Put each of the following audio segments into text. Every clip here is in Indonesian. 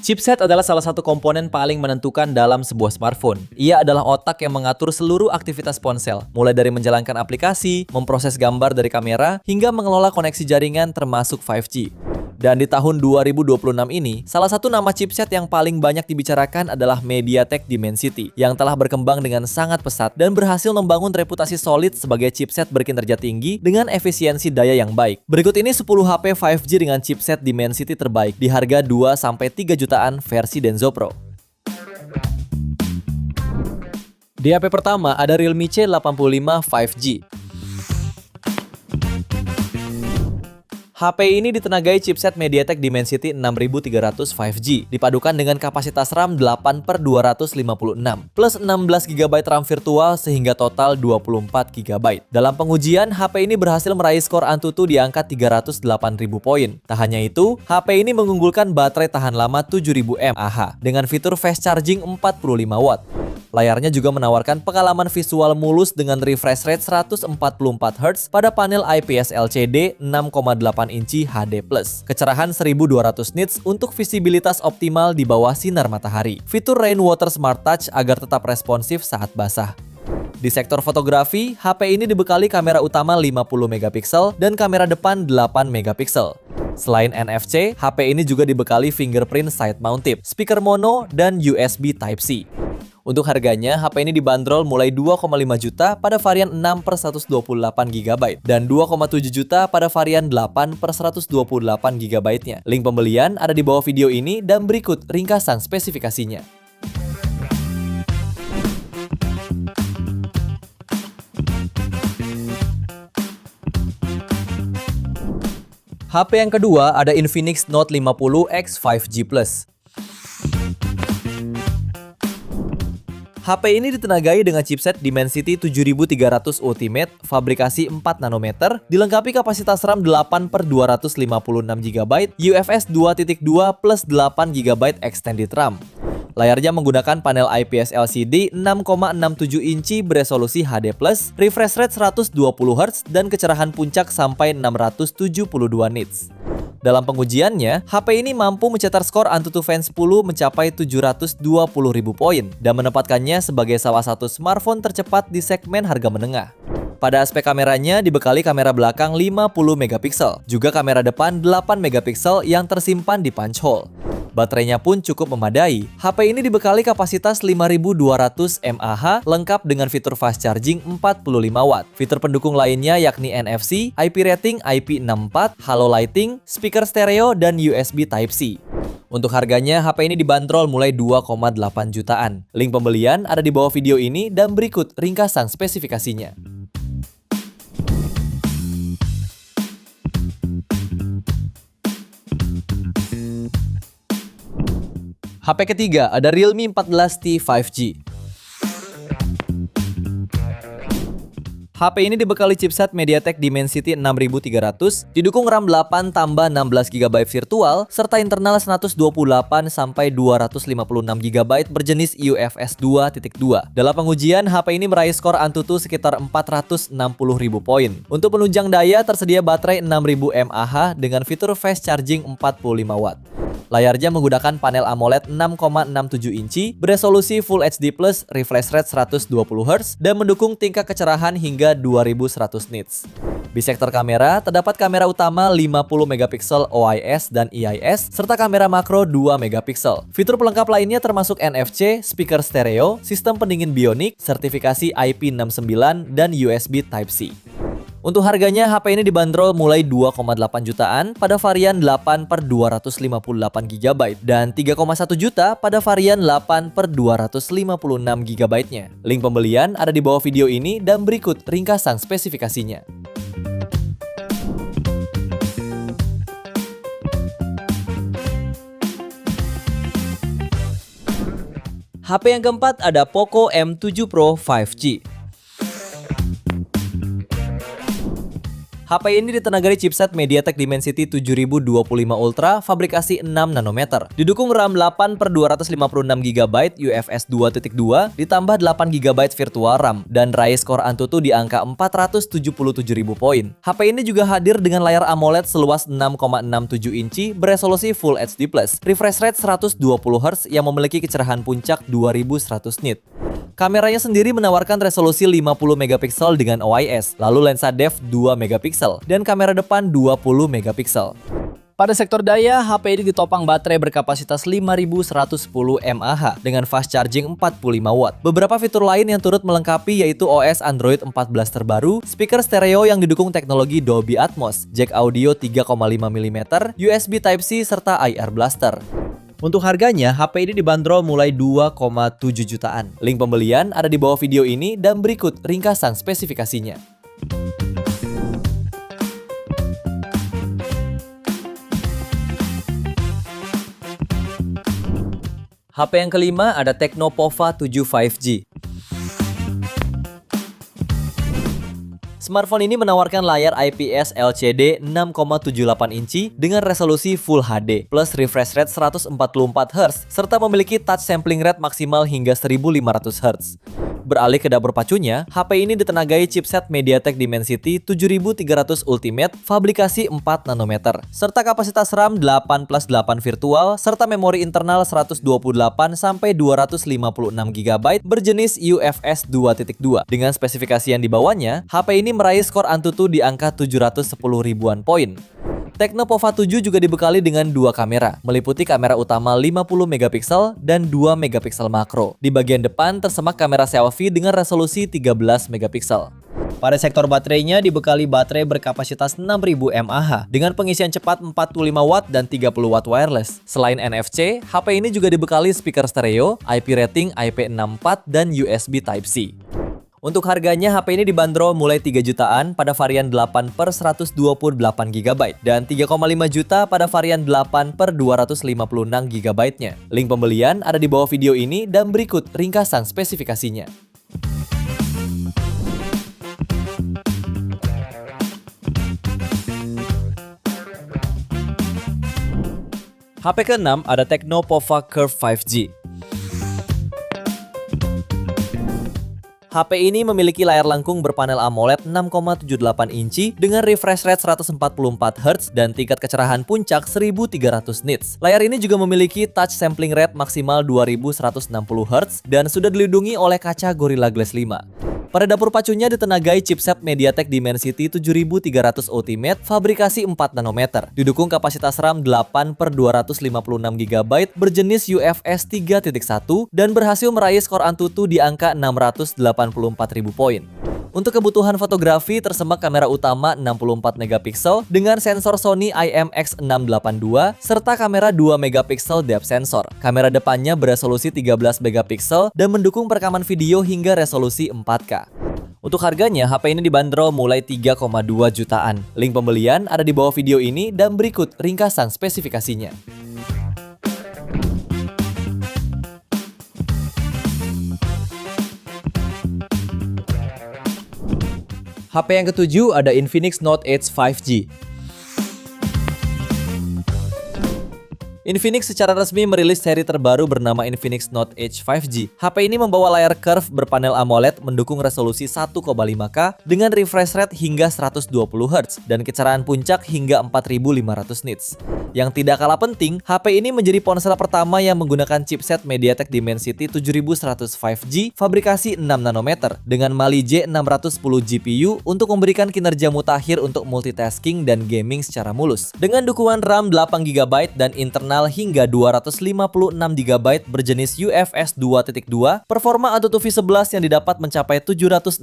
Chipset adalah salah satu komponen paling menentukan dalam sebuah smartphone. Ia adalah otak yang mengatur seluruh aktivitas ponsel, mulai dari menjalankan aplikasi, memproses gambar dari kamera, hingga mengelola koneksi jaringan termasuk 5G. Dan di tahun 2026 ini, salah satu nama chipset yang paling banyak dibicarakan adalah MediaTek Dimensity, yang telah berkembang dengan sangat pesat dan berhasil membangun reputasi solid sebagai chipset berkinerja tinggi dengan efisiensi daya yang baik. Berikut ini 10 HP 5G dengan chipset Dimensity terbaik di harga 2-3 jutaan versi Denso Pro. Di HP pertama ada Realme C85 5G. HP ini ditenagai chipset MediaTek Dimensity 6300 5G, dipadukan dengan kapasitas RAM 8/256, plus 16GB RAM virtual sehingga total 24GB. Dalam pengujian, HP ini berhasil meraih skor Antutu di angka 308.000 poin. Tak hanya itu, HP ini mengunggulkan baterai tahan lama 7000 mAh dengan fitur fast charging 45 watt. Layarnya juga menawarkan pengalaman visual mulus dengan refresh rate 144Hz pada panel IPS LCD 6,8 inci HD+. Kecerahan 1200 nits untuk visibilitas optimal di bawah sinar matahari. Fitur Rainwater Smart Touch agar tetap responsif saat basah. Di sektor fotografi, HP ini dibekali kamera utama 50MP dan kamera depan 8MP. Selain NFC, HP ini juga dibekali fingerprint side mount tip, speaker mono, dan USB Type-C. Untuk harganya, HP ini dibanderol mulai 2,5 juta pada varian 6/128GB dan 2,7 juta pada varian 8/128GB-nya. Link pembelian ada di bawah video ini dan berikut ringkasan spesifikasinya. HP yang kedua ada Infinix Note 50 X 5G Plus. HP ini ditenagai dengan chipset Dimensity 7300 Ultimate, fabrikasi 4 nanometer, dilengkapi kapasitas RAM 8/256GB, UFS 2.2 plus 8GB extended RAM. Layarnya menggunakan panel IPS LCD 6,67 inci beresolusi HD+, refresh rate 120Hz, dan kecerahan puncak sampai 672 nits. Dalam pengujiannya, HP ini mampu mencetak skor Antutu Fans 10 mencapai 720.000 poin dan menempatkannya sebagai salah satu smartphone tercepat di segmen harga menengah. Pada aspek kameranya dibekali kamera belakang 50MP, juga kamera depan 8MP yang tersimpan di punch hole. Baterainya pun cukup memadai. HP ini dibekali kapasitas 5200 mAh lengkap dengan fitur fast charging 45 watt. Fitur pendukung lainnya yakni NFC, IP rating IP64, halo lighting, speaker stereo, dan USB Type-C. Untuk harganya, HP ini dibanderol mulai 2,8 jutaan. Link pembelian ada di bawah video ini dan berikut ringkasan spesifikasinya. HP ketiga ada Realme 14T 5G. HP ini dibekali chipset MediaTek Dimensity 6300, didukung RAM 8 tambah 16GB virtual, serta internal 128-256GB berjenis UFS 2.2. Dalam pengujian, HP ini meraih skor Antutu sekitar 460.000 poin. Untuk penunjang daya, tersedia baterai 6000 mAh dengan fitur fast charging 45 watt. Layarnya menggunakan panel AMOLED 6,67 inci, beresolusi Full HD+, refresh rate 120Hz, dan mendukung tingkat kecerahan hingga 2100 nits. Di sektor kamera, terdapat kamera utama 50MP OIS dan EIS, serta kamera makro 2MP. Fitur pelengkap lainnya termasuk NFC, speaker stereo, sistem pendingin Bionic, sertifikasi IP69, dan USB Type-C. Untuk harganya, HP ini dibanderol mulai 2,8 jutaan pada varian 8/258GB dan 3,1 juta pada varian 8/256GB-nya. Link pembelian ada di bawah video ini dan berikut ringkasan spesifikasinya. HP yang keempat ada Poco M7 Pro 5G. HP ini ditenagai chipset MediaTek Dimensity 7025 Ultra fabrikasi 6 nanometer. Didukung RAM 8/256 GB UFS 2.2 ditambah 8 GB virtual RAM dan raih skor Antutu di angka 477.000 poin. HP ini juga hadir dengan layar AMOLED seluas 6,67 inci beresolusi Full HD+, refresh rate 120 Hz yang memiliki kecerahan puncak 2100 nit. Kameranya sendiri menawarkan resolusi 50 megapiksel dengan OIS, lalu lensa depth 2 megapiksel, dan kamera depan 20 megapiksel. Pada sektor daya, HP ini ditopang baterai berkapasitas 5110 mAh dengan fast charging 45 watt. Beberapa fitur lain yang turut melengkapi yaitu OS Android 14 terbaru, speaker stereo yang didukung teknologi Dolby Atmos, jack audio 3,5 mm, USB Type-C, serta IR Blaster. Untuk harganya, HP ini dibanderol mulai 2,7 jutaan. Link pembelian ada di bawah video ini dan berikut ringkasan spesifikasinya. HP yang kelima ada Tecno Pova 7 5G. Smartphone ini menawarkan layar IPS LCD 6,78 inci dengan resolusi Full HD plus refresh rate 144 Hz serta memiliki touch sampling rate maksimal hingga 1500 Hz. Beralih ke dapur pacunya, HP ini ditenagai chipset MediaTek Dimensity 7300 Ultimate fabrikasi 4 nanometer serta kapasitas RAM 8+8 virtual serta memori internal 128 sampai 256 GB berjenis UFS 2.2. Dengan spesifikasi yang dibawanya, HP ini meraih skor Antutu di angka 710 ribuan poin. Tecno Pova 7 juga dibekali dengan dua kamera, meliputi kamera utama 50 megapiksel dan 2 megapiksel makro. Di bagian depan tersemak kamera selfie dengan resolusi 13 megapiksel. Pada sektor baterainya dibekali baterai berkapasitas 6000 mAh dengan pengisian cepat 45 watt dan 30 watt wireless. Selain NFC, HP ini juga dibekali speaker stereo, IP rating IP64 dan USB Type-C. Untuk harganya, HP ini dibanderol mulai 3 jutaan pada varian 8/128 GB dan 3,5 juta pada varian 8/256 GB-nya. Link pembelian ada di bawah video ini dan berikut ringkasan spesifikasinya. HP ke-6 ada Tecno Pova Curve 5G. HP ini memiliki layar lengkung berpanel AMOLED 6,78 inci dengan refresh rate 144 Hz dan tingkat kecerahan puncak 1300 nits. Layar ini juga memiliki touch sampling rate maksimal 2160 Hz dan sudah dilindungi oleh kaca Gorilla Glass 5. Pada dapur pacunya ditenagai chipset MediaTek Dimensity 7300 Ultimate fabrikasi 4 nanometer. Didukung kapasitas RAM 8/256 GB berjenis UFS 3.1 dan berhasil meraih skor Antutu di angka 684.000 poin. Untuk kebutuhan fotografi tersemak kamera utama 64 megapiksel dengan sensor Sony IMX682 serta kamera 2 megapiksel depth sensor. Kamera depannya beresolusi 13 megapiksel dan mendukung perekaman video hingga resolusi 4K. Untuk harganya, HP ini dibanderol mulai 3,2 jutaan. Link pembelian ada di bawah video ini dan berikut ringkasan spesifikasinya. HP yang ketujuh ada Infinix Note Edge 5G. Infinix secara resmi merilis seri terbaru bernama Infinix Note Edge 5G. HP ini membawa layar curve berpanel AMOLED mendukung resolusi 1,5K dengan refresh rate hingga 120 Hz dan kecerahan puncak hingga 4500 nits. Yang tidak kalah penting, HP ini menjadi ponsel pertama yang menggunakan chipset MediaTek Dimensity 7100 5G fabrikasi 6 nanometer dengan Mali J610 GPU untuk memberikan kinerja mutakhir untuk multitasking dan gaming secara mulus. Dengan dukungan RAM 8GB dan internal hingga 256 GB berjenis UFS 2.2, performa Antutu V11 yang didapat mencapai 760.000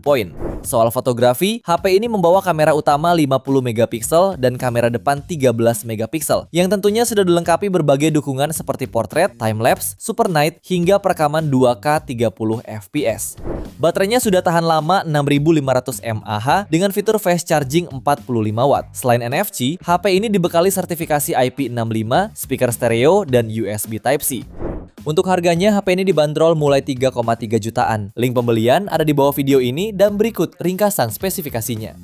poin. Soal fotografi, HP ini membawa kamera utama 50 megapiksel dan kamera depan 13 megapiksel, yang tentunya sudah dilengkapi berbagai dukungan seperti portrait, time-lapse, super night, hingga perekaman 2K 30 fps. Baterainya sudah tahan lama 6500 mAh dengan fitur fast charging 45 watt. Selain NFC, HP ini dibekali sertifikasi IP65, speaker stereo, dan USB Type-C. Untuk harganya, HP ini dibanderol mulai 3,3 jutaan. Link pembelian ada di bawah video ini dan berikut ringkasan spesifikasinya.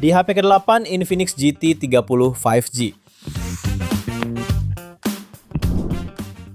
Di HP ke-8, Infinix GT 30 5G.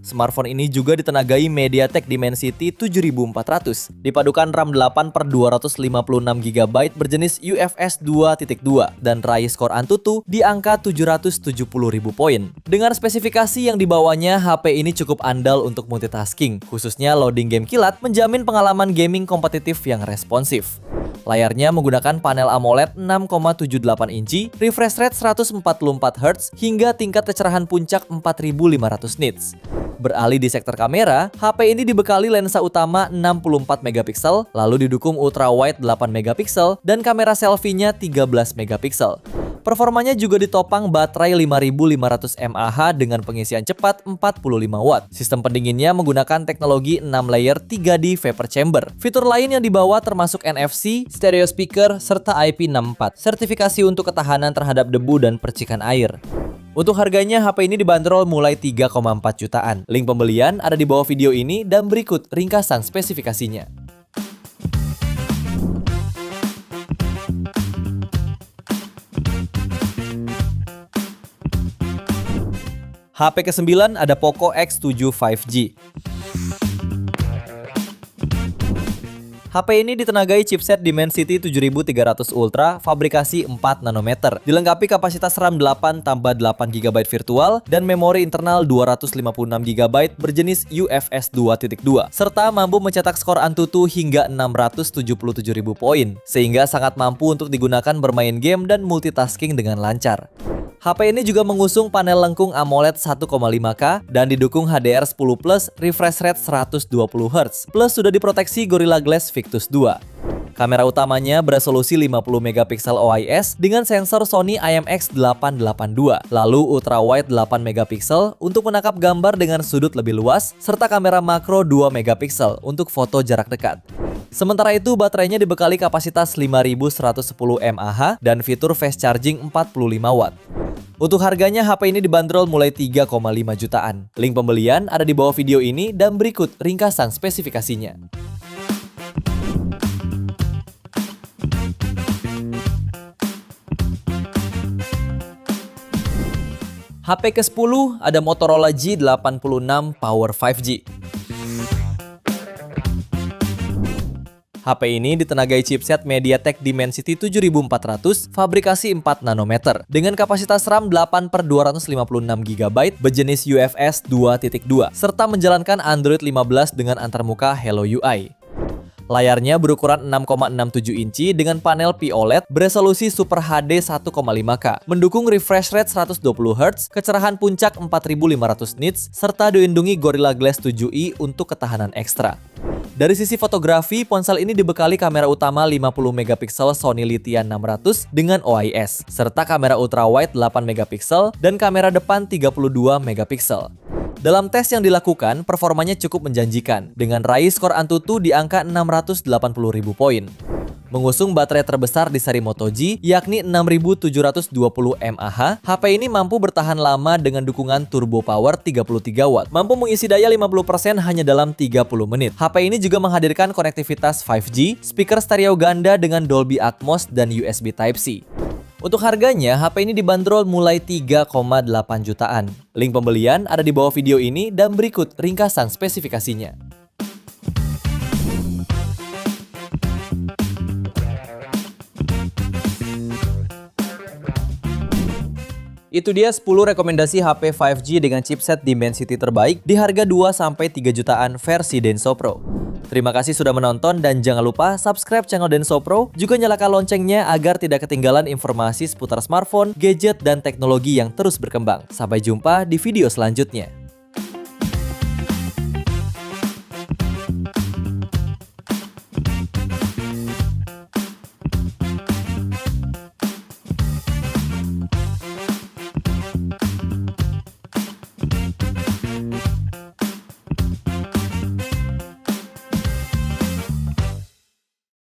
Smartphone ini juga ditenagai MediaTek Dimensity 7400, dipadukan RAM 8/256GB berjenis UFS 2.2 dan raih skor Antutu di angka 770.000 poin. Dengan spesifikasi yang dibawanya, HP ini cukup andal untuk multitasking, khususnya loading game kilat menjamin pengalaman gaming kompetitif yang responsif. Layarnya menggunakan panel AMOLED 6,78 inci, refresh rate 144Hz hingga tingkat kecerahan puncak 4500 nits. Beralih di sektor kamera, HP ini dibekali lensa utama 64 megapiksel, lalu didukung ultrawide 8 megapiksel dan kamera selfie-nya 13 megapiksel. Performanya juga ditopang baterai 5500 mAh dengan pengisian cepat 45 watt. Sistem pendinginnya menggunakan teknologi 6 layer 3D vapor chamber. Fitur lain yang dibawa termasuk NFC, stereo speaker, serta IP64, sertifikasi untuk ketahanan terhadap debu dan percikan air. Untuk harganya, HP ini dibanderol mulai 3,4 jutaan. Link pembelian ada di bawah video ini dan berikut ringkasan spesifikasinya. HP ke-9 ada Poco X7 5G. HP ini ditenagai chipset Dimensity 7300 Ultra, fabrikasi 4 nanometer, dilengkapi kapasitas RAM 8 tambah 8GB virtual dan memori internal 256GB berjenis UFS 2.2, serta mampu mencetak skor Antutu hingga 677.000 poin, sehingga sangat mampu untuk digunakan bermain game dan multitasking dengan lancar. HP ini juga mengusung panel lengkung AMOLED 1,5K dan didukung HDR10+, refresh rate 120Hz, plus sudah diproteksi Gorilla Glass Victus 2. Kamera utamanya beresolusi 50 megapiksel OIS dengan sensor Sony IMX882, lalu ultrawide 8 megapiksel untuk menangkap gambar dengan sudut lebih luas, serta kamera makro 2 megapiksel untuk foto jarak dekat. Sementara itu, baterainya dibekali kapasitas 5110 mAh dan fitur fast charging 45 watt. Untuk harganya, HP ini dibanderol mulai 3,5 jutaan. Link pembelian ada di bawah video ini dan berikut ringkasan spesifikasinya. HP ke-10 ada Motorola G86 Power 5G. HP ini ditenagai chipset MediaTek Dimensity 7400, fabrikasi 4 nanometer, dengan kapasitas RAM 8/256GB berjenis UFS 2.2, serta menjalankan Android 15 dengan antarmuka Hello UI. Layarnya berukuran 6,67 inci dengan panel POLED beresolusi Super HD 1,5K, mendukung refresh rate 120Hz, kecerahan puncak 4500 nits, serta dilindungi Gorilla Glass 7i untuk ketahanan ekstra. Dari sisi fotografi, ponsel ini dibekali kamera utama 50 megapiksel Sony Lithium 600 dengan OIS, serta kamera ultrawide 8 megapiksel dan kamera depan 32 megapiksel. Dalam tes yang dilakukan, performanya cukup menjanjikan, dengan raih skor Antutu di angka 680.000 poin. Mengusung baterai terbesar di seri Moto G, yakni 6720 mAh, HP ini mampu bertahan lama dengan dukungan turbo power 33 watt. Mampu mengisi daya 50% hanya dalam 30 menit. HP ini juga menghadirkan konektivitas 5G, speaker stereo ganda dengan Dolby Atmos dan USB Type-C. Untuk harganya, HP ini dibanderol mulai 3,8 jutaan. Link pembelian ada di bawah video ini dan berikut ringkasan spesifikasinya. Itu dia 10 rekomendasi HP 5G dengan chipset Dimensity terbaik di harga 2-3 jutaan versi Denso Pro. Terima kasih sudah menonton dan jangan lupa subscribe channel Denso Pro, juga nyalakan loncengnya agar tidak ketinggalan informasi seputar smartphone, gadget, dan teknologi yang terus berkembang. Sampai jumpa di video selanjutnya.